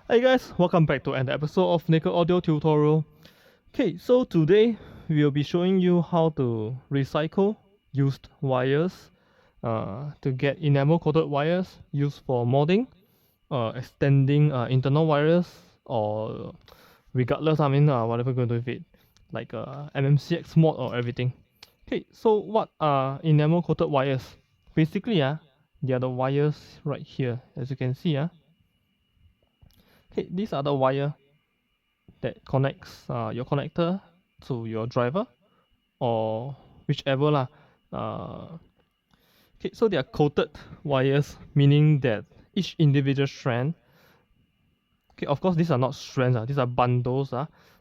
Hey guys, welcome back to another episode of Nickel Audio Tutorial. Okay, so today we'll be showing you how to recycle used wires to get enamel coated wires used for modding, extending internal wires, or regardless, whatever you're going to do with it, like MMCX mod or everything. Okay, so what are enamel coated wires? Basically, they are the wires right here, as you can see. Okay, these are the wire that connects your connector to your driver or whichever lah. Uh, okay, so they are coated wires, meaning that each individual strand. Okay, of course these are not strands, these are bundles.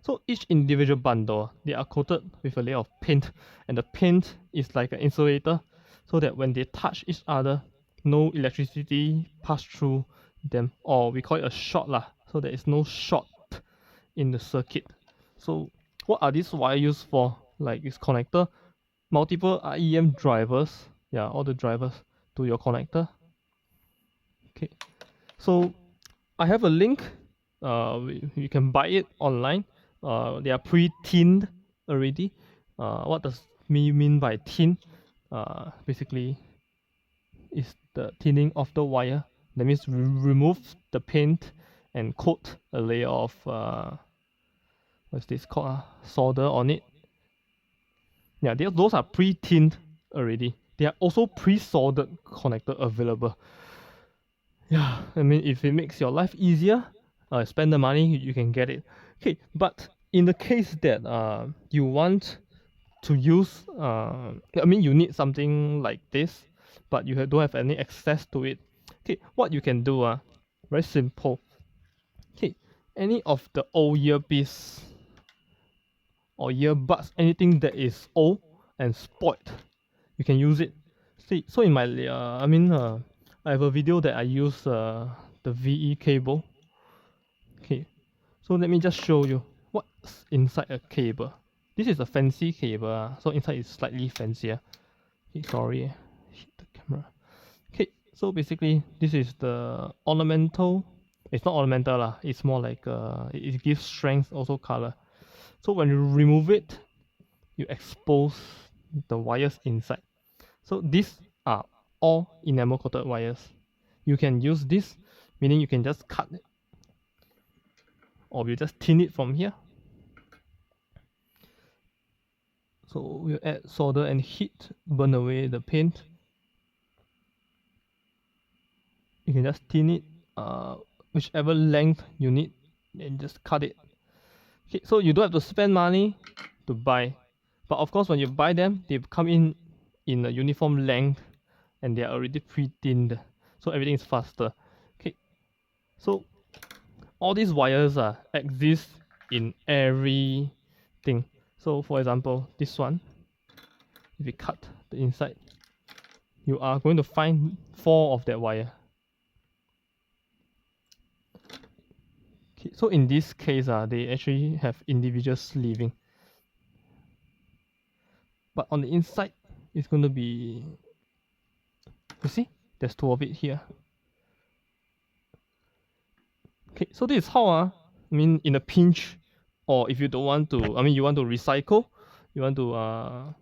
So each individual bundle, they are coated with a layer of paint, and the paint is like an insulator, so that when they touch each other, no electricity pass through them, or we call it a short lah. So there is no short in the circuit. So what are these wires used for? Like this connector, multiple REM drivers, all the drivers to your connector. Okay, so I have a link. You can buy it online. They are pre-tinned already. What does me mean by tin? Basically, is the tinning of the wire. That means remove the paint and coat a layer of what's this called? Solder on it. Yeah, those are pre-tinned already. They are also pre-soldered connector available. Yeah, I mean, if it makes your life easier, spend the money, you can get it. Okay, but in the case that you want to use, you need something like this, but you don't have any access to it. Okay, what you can do, very simple. Okay, any of the old earpiece or earbuds, anything that is old and spoiled, you can use it. See, so in my I have a video that I use the VE cable. Okay, so let me just show you what's inside a cable. This is a fancy cable, so inside is slightly fancier. Okay, sorry, hit the camera. Okay, so basically this is the ornamental. It's not ornamental lah. It's more like it gives strength, also color. So when you remove it, you expose the wires inside. So these are all enamel coated wires. You can use this, meaning you can just cut it, or you just tin it from here. So we'll add solder and heat, burn away the paint. You can just tin it whichever length you need and just cut it. Okay, so you don't have to spend money to buy, but of course when you buy them, they come in a uniform length and they are already pre-tinned, so everything is faster. Okay, so all these wires exist in everything. So for example, this one, if you cut the inside, you are going to find 4 of that wire. Okay, so in this case, they actually have individual sleeving, but on the inside, it's going to be, you see, there's 2 of it here. Okay, so this is how in a pinch, or if you don't want to, you want to recycle, you want to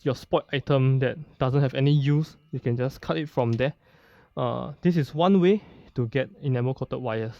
your spoiled item that doesn't have any use, you can just cut it from there. This is one way to get enamel coated wires.